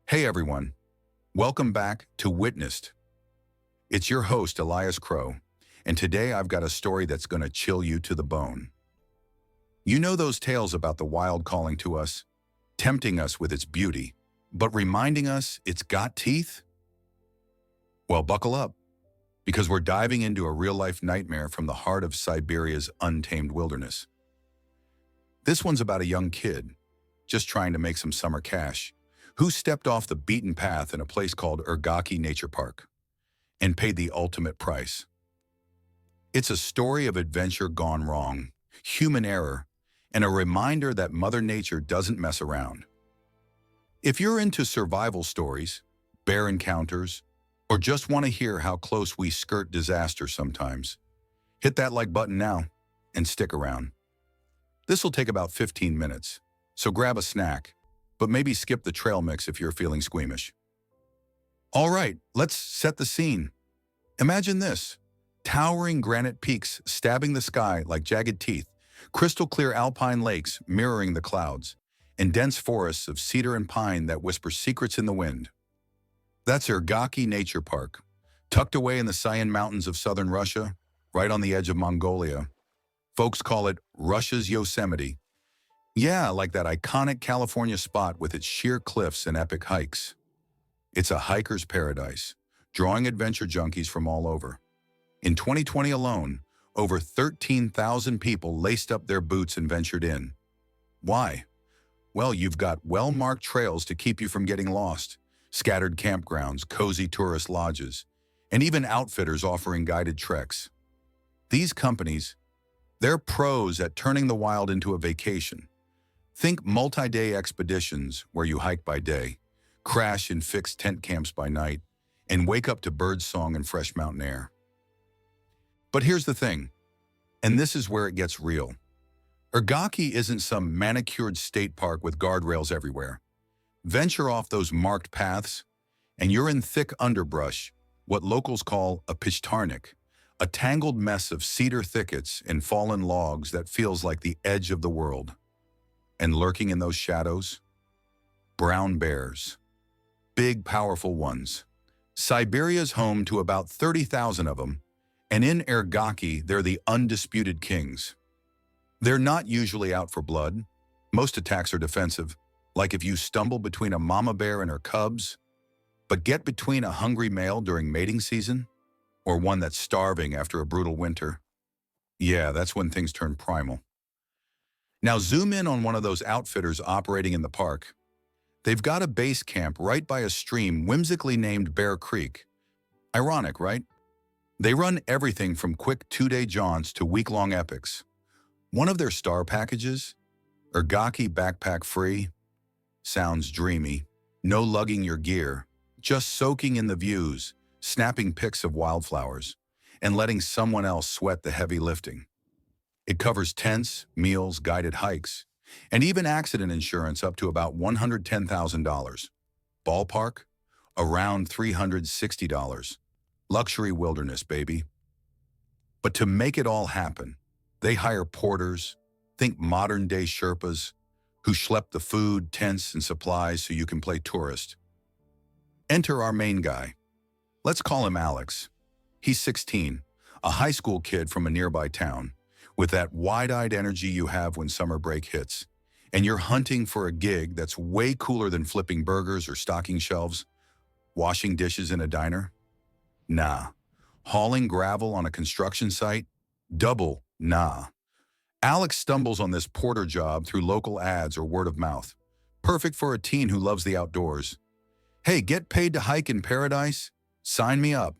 Hey everyone, welcome back to Witnessed. It's your host, Elias Crowe, and today I've got a story that's going to chill you to the bone. You know those tales about the wild calling to us, tempting us with its beauty, but reminding us it's got teeth? Well, buckle up, because we're diving into a real-life nightmare from the heart of Siberia's untamed wilderness. This one's about a young kid, just trying to make some summer cash, who stepped off the beaten path in a place called Ergaki Nature Park and paid the ultimate price. It's a story of adventure gone wrong, human error, and a reminder that Mother Nature doesn't mess around. If you're into survival stories, bear encounters, or just want to hear how close we skirt disaster sometimes, hit that like button now and stick around. This will take about 15 minutes, so grab a snack, but maybe skip the trail mix if you're feeling squeamish. All right, let's set the scene. Imagine this: towering granite peaks stabbing the sky like jagged teeth, crystal clear alpine lakes mirroring the clouds, and dense forests of cedar and pine that whisper secrets in the wind. That's Ergaki Nature Park, tucked away in the Sayan Mountains of southern Russia, right on the edge of Mongolia. Folks call it Russia's Yosemite. Yeah, like that iconic California spot with its sheer cliffs and epic hikes. It's a hiker's paradise, drawing adventure junkies from all over. In 2020 alone, over 13,000 people laced up their boots and ventured in. Why? Well, you've got well-marked trails to keep you from getting lost, scattered campgrounds, cozy tourist lodges, and even outfitters offering guided treks. These companies, they're pros at turning the wild into a vacation. Think multi-day expeditions where you hike by day, crash in fixed tent camps by night, and wake up to bird song and fresh mountain air. But here's the thing, and this is where it gets real. Ergaki isn't some manicured state park with guardrails everywhere. Venture off those marked paths, and you're in thick underbrush, what locals call a pishtarnik, a tangled mess of cedar thickets and fallen logs that feels like the edge of the world. And lurking in those shadows, brown bears. Big, powerful ones. Siberia's home to about 30,000 of them, and in Ergaki, they're the undisputed kings. They're not usually out for blood. Most attacks are defensive, like if you stumble between a mama bear and her cubs, but get between a hungry male during mating season, or one that's starving after a brutal winter. Yeah, that's when things turn primal. Now zoom in on one of those outfitters operating in the park. They've got a base camp right by a stream whimsically named Bear Creek. Ironic, right? They run everything from quick 2-day jaunts to week-long epics. One of their star packages, Ergaki Backpack Free, sounds dreamy. No lugging your gear, just soaking in the views, snapping pics of wildflowers, and letting someone else sweat the heavy lifting. It covers tents, meals, guided hikes, and even accident insurance up to about $110,000. Ballpark? Around $360. Luxury wilderness, baby. But to make it all happen, they hire porters, think modern-day Sherpas, who schlep the food, tents, and supplies so you can play tourist. Enter our main guy. Let's call him Alex. He's 16, a high school kid from a nearby town, with that wide-eyed energy you have when summer break hits, and you're hunting for a gig that's way cooler than flipping burgers or stocking shelves, washing dishes in a diner. Nah. Hauling gravel on a construction site? Double nah. Alex stumbles on this porter job through local ads or word of mouth. Perfect for a teen who loves the outdoors. Hey, get paid to hike in paradise? Sign me up.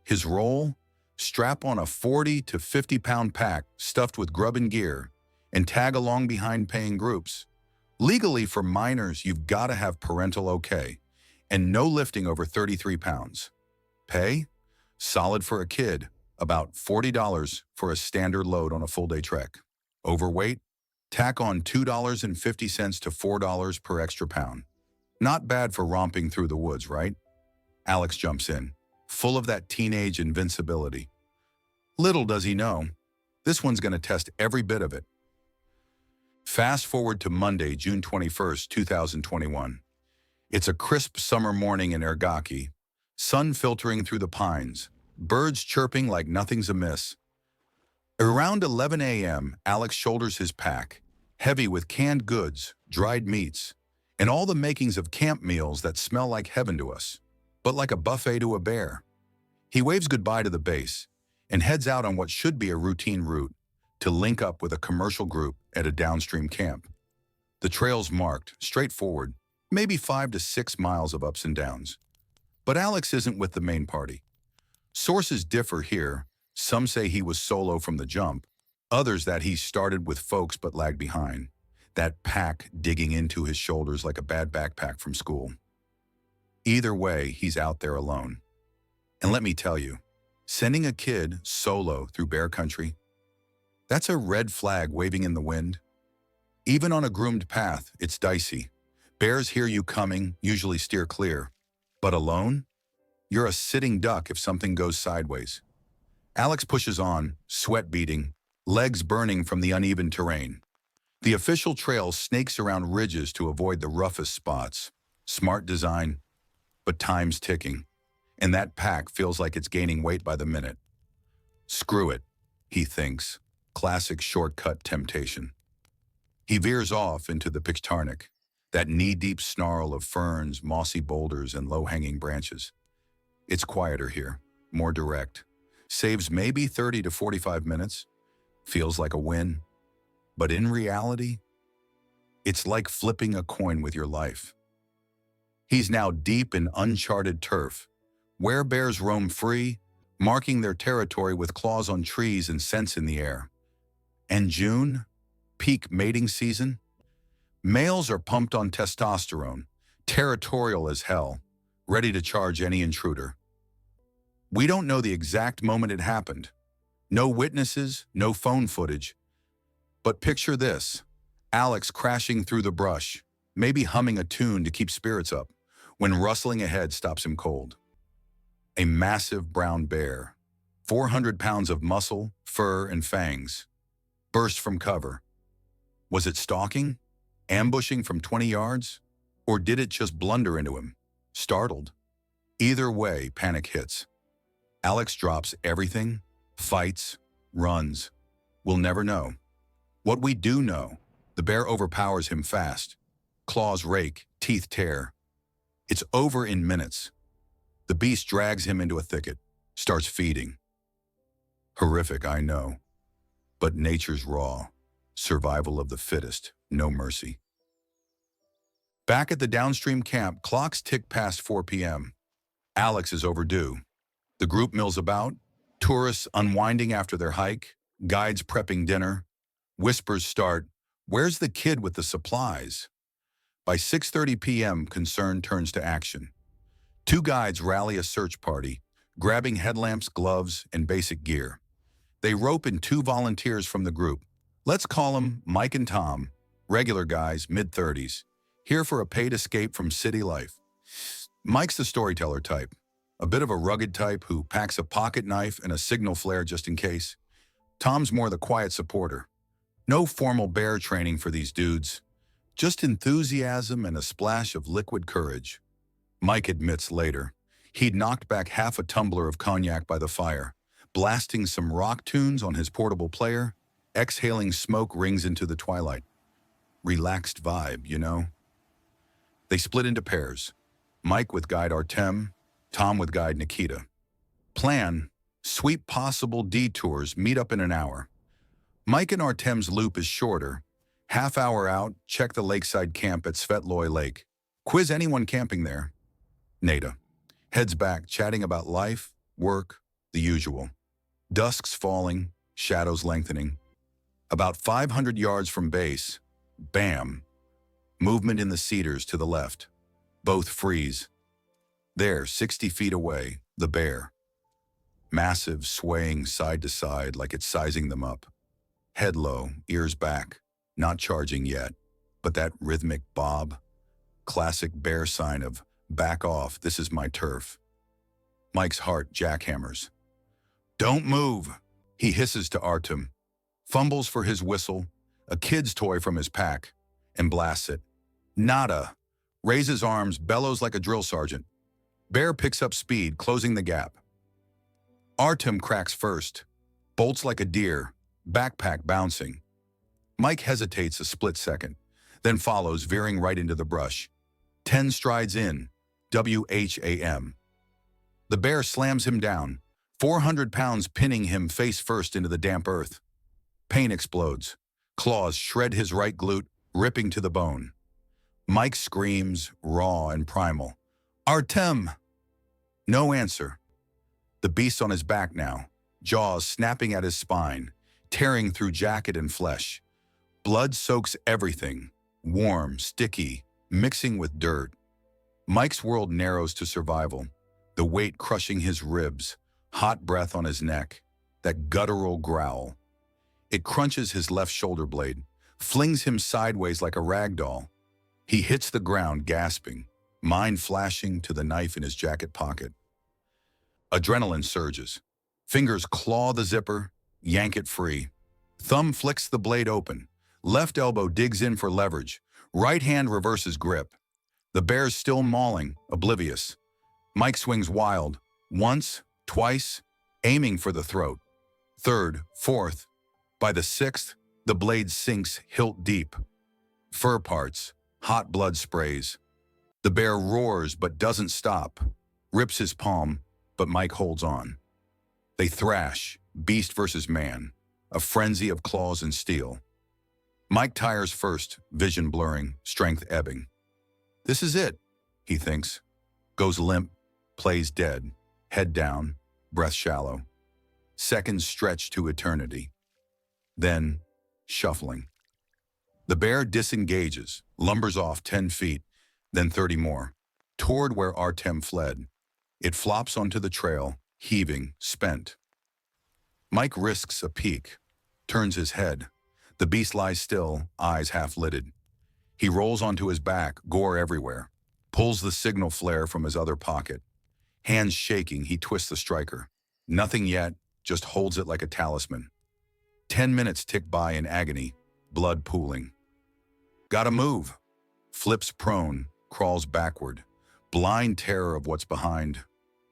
His role? Strap on a 40 to 50-pound pack stuffed with grub and gear, and tag along behind paying groups. Legally, for minors, you've got to have parental okay, and no lifting over 33 pounds. Pay? Solid for a kid, about $40 for a standard load on a full-day trek. Overweight? Tack on $2.50 to $4 per extra pound. Not bad for romping through the woods, right? Alex jumps in, full of that teenage invincibility. Little does he know, this one's going to test every bit of it. Fast forward to Monday, June 21st, 2021. It's a crisp summer morning in Ergaki, sun filtering through the pines, birds chirping like nothing's amiss. Around 11 a.m., Alex shoulders his pack, heavy with canned goods, dried meats, and all the makings of camp meals that smell like heaven to us, but like a buffet to a bear. He waves goodbye to the base and heads out on what should be a routine route to link up with a commercial group at a downstream camp. The trail's marked, straightforward, maybe 5 to 6 miles of ups and downs. But Alex isn't with the main party. Sources differ here. Some say he was solo from the jump, others that he started with folks but lagged behind, that pack digging into his shoulders like a bad backpack from school. Either way, he's out there alone. And let me tell you, sending a kid solo through bear country, that's a red flag waving in the wind. Even on a groomed path, it's dicey. Bears hear you coming, usually steer clear. But alone? You're a sitting duck if something goes sideways. Alex pushes on, sweat beading, legs burning from the uneven terrain. The official trail snakes around ridges to avoid the roughest spots. Smart design, but time's ticking. And that pack feels like it's gaining weight by the minute. Screw it, he thinks. Classic shortcut temptation. He veers off into the Piktarnik, that knee-deep snarl of ferns, mossy boulders, and low-hanging branches. It's quieter here, more direct. Saves maybe 30 to 45 minutes. Feels like a win. But in reality, it's like flipping a coin with your life. He's now deep in uncharted turf, where bears roam free, marking their territory with claws on trees and scents in the air. And June, peak mating season, males are pumped on testosterone, territorial as hell, ready to charge any intruder. We don't know the exact moment it happened. No witnesses, no phone footage. But picture this, Alex crashing through the brush, maybe humming a tune to keep spirits up, when rustling ahead stops him cold. A massive brown bear, 400 pounds of muscle, fur, and fangs, burst from cover. Was it stalking? Ambushing from 20 yards? Or did it just blunder into him, startled? Either way, panic hits. Alex drops everything, fights, runs. We'll never know. What we do know, the bear overpowers him fast. Claws rake, teeth tear. It's over in minutes. The beast drags him into a thicket, starts feeding. Horrific, I know. But nature's raw. Survival of the fittest, no mercy. Back at the downstream camp, clocks tick past 4 p.m. Alex is overdue. The group mills about, tourists unwinding after their hike, guides prepping dinner. Whispers start, "Where's the kid with the supplies?" By 6:30 p.m., concern turns to action. 2 guides rally a search party, grabbing headlamps, gloves, and basic gear. They rope in 2 volunteers from the group. Let's call them Mike and Tom, regular guys, mid-30s, here for a paid escape from city life. Mike's the storyteller type, a bit of a rugged type who packs a pocket knife and a signal flare just in case. Tom's more the quiet supporter. No formal bear training for these dudes, just enthusiasm and a splash of liquid courage. Mike admits later, he'd knocked back half a tumbler of cognac by the fire, blasting some rock tunes on his portable player, exhaling smoke rings into the twilight. Relaxed vibe, you know? They split into pairs, Mike with guide Artem, Tom with guide Nikita. Plan, sweep possible detours, meet up in an hour. Mike and Artem's loop is shorter. Half hour out, check the lakeside camp at Svetloy Lake. Quiz anyone camping there. Nada. Heads back, chatting about life, work, the usual. Dusk's falling, shadows lengthening. About 500 yards from base, bam. Movement in the cedars to the left. Both freeze. There, 60 feet away, the bear. Massive, swaying side to side like it's sizing them up. Head low, ears back. Not charging yet, but that rhythmic bob. Classic bear sign of, back off, this is my turf. Mike's heart jackhammers. Don't move, he hisses to Artem. Fumbles for his whistle, a kid's toy from his pack, and blasts it. Nada. Raises arms, bellows like a drill sergeant. Bear picks up speed, closing the gap. Artem cracks first, bolts like a deer, backpack bouncing. Mike hesitates a split second, then follows, veering right into the brush. 10 strides in, WHAM. The bear slams him down, 400 pounds pinning him face first into the damp earth. Pain explodes. Claws shred his right glute, ripping to the bone. Mike screams, raw and primal. Artem! No answer. The beast on his back now, jaws snapping at his spine, tearing through jacket and flesh. Blood soaks everything, warm, sticky, mixing with dirt. Mike's world narrows to survival, the weight crushing his ribs, hot breath on his neck, that guttural growl. It crunches his left shoulder blade, flings him sideways like a rag doll. He hits the ground, gasping, mind flashing to the knife in his jacket pocket. Adrenaline surges. Fingers claw the zipper, yank it free. Thumb flicks the blade open. Left elbow digs in for leverage. Right hand reverses grip. The bear's still mauling, oblivious. Mike swings wild. Once, twice, aiming for the throat. Third, fourth. By the sixth, the blade sinks hilt deep. Fur parts, hot blood sprays. The bear roars but doesn't stop. Rips his palm, but Mike holds on. They thrash, beast versus man, a frenzy of claws and steel. Mike tires first, vision blurring, strength ebbing. This is it, he thinks. Goes limp, plays dead, head down, breath shallow. Seconds stretch to eternity. Then, shuffling. The bear disengages, lumbers off 10 feet, then 30 more, toward where Artem fled. It flops onto the trail, heaving, spent. Mike risks a peek, turns his head. The beast lies still, eyes half-lidded. He rolls onto his back, gore everywhere, pulls the signal flare from his other pocket. Hands shaking, he twists the striker. Nothing yet, just holds it like a talisman. 10 minutes tick by in agony, blood pooling. Gotta move. Flips prone, crawls backward. Blind terror of what's behind.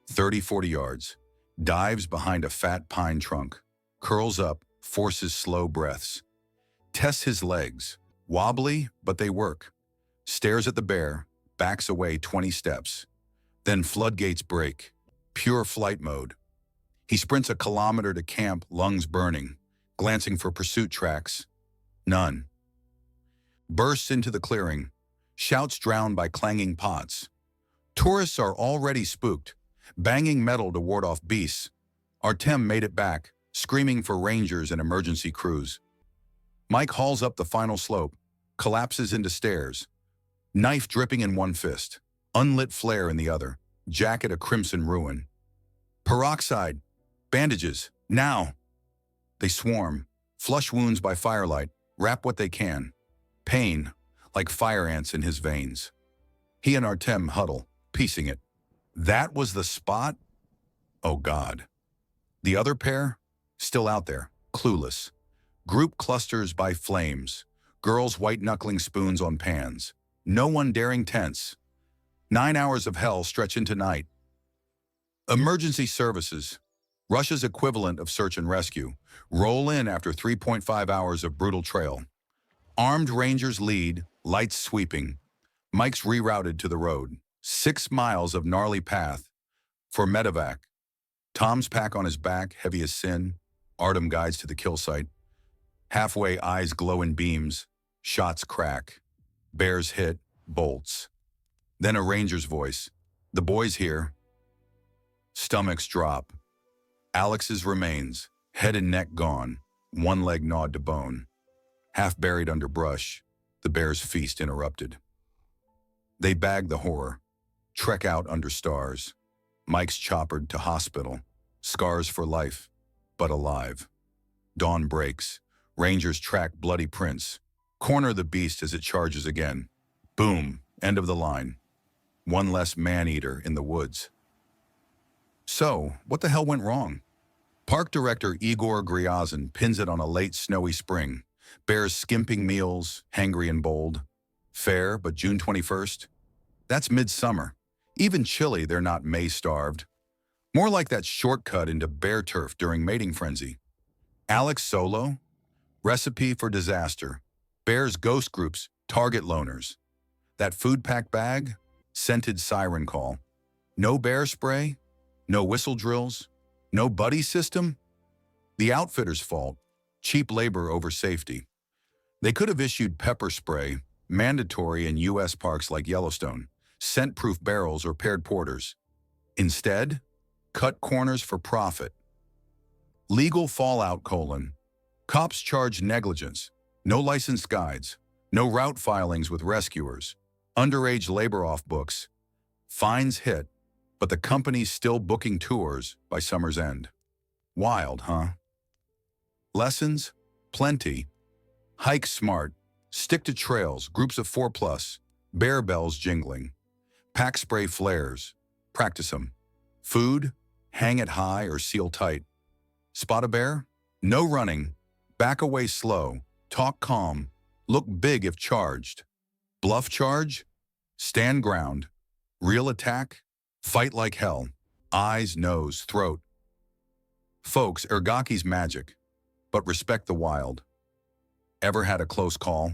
30, 40 yards. Dives behind a fat pine trunk. Curls up, forces slow breaths. Tests his legs. Wobbly, but they work. Stares at the bear, backs away 20 steps. Then floodgates break. Pure flight mode. He sprints a kilometer to camp, lungs burning. Glancing for pursuit tracks. None. Bursts into the clearing. Shouts drowned by clanging pots. Tourists are already spooked, banging metal to ward off beasts. Artem made it back, screaming for rangers and emergency crews. Mike hauls up the final slope, collapses into stairs. Knife dripping in one fist, unlit flare in the other, jacket a crimson ruin. Peroxide, bandages, now! They swarm, flush wounds by firelight, wrap what they can. Pain, like fire ants in his veins. He and Artem huddle, piecing it. That was the spot? Oh God. The other pair? Still out there, clueless. Group clusters by flames. Girls white-knuckling spoons on pans. No one daring tense. 9 hours of hell stretch into night. Emergency services, Russia's equivalent of search and rescue, roll in after 3.5 hours of brutal trail. Armed rangers lead, lights sweeping. Mike's rerouted to the road. 6 miles of gnarly path for medevac. Tom's pack on his back, heavy as sin. Artem guides to the kill site. Halfway, eyes glow in beams. Shots crack. Bears hit, bolts. Then a ranger's voice. The boys here. Stomachs drop. Alex's remains, head and neck gone, one leg gnawed to bone. Half buried under brush, the bear's feast interrupted. They bag the horror, trek out under stars. Mike's choppered to hospital, scars for life, but alive. Dawn breaks, rangers track bloody prints, corner the beast as it charges again. Boom, end of the line. One less man-eater in the woods. So, what the hell went wrong? Park director Igor Gryazin pins it on a late snowy spring. Bears skimping meals, hangry and bold. Fair, but June 21st? That's midsummer. Even chilly, they're not May-starved. More like that shortcut into bear turf during mating frenzy. Alex Solo, recipe for disaster. Bears ghost groups, target loners. That food pack bag, scented siren call. No bear spray, no whistle drills, no buddy system. The outfitter's fault, cheap labor over safety. They could have issued pepper spray, mandatory in U.S. parks like Yellowstone, scent-proof barrels or paired porters. Instead, cut corners for profit. Legal fallout: cops charge negligence, no licensed guides, no route filings with rescuers, underage labor off books, fines hit, but the company's still booking tours by summer's end. Wild, huh? Lessons? Plenty. Hike smart, stick to trails, groups of 4+, bear bells jingling, pack spray flares, practice them. Food? Hang it high or seal tight. Spot a bear? No running, back away slow, talk calm, look big if charged. Bluff charge? Stand ground. Real attack? Fight like hell. Eyes, nose, throat. Folks, Ergaki's magic, but respect the wild. Ever had a close call?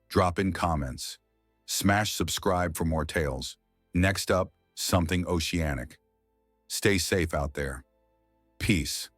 Drop in comments. Smash subscribe for more tales. Next up, something oceanic. Stay safe out there. Peace.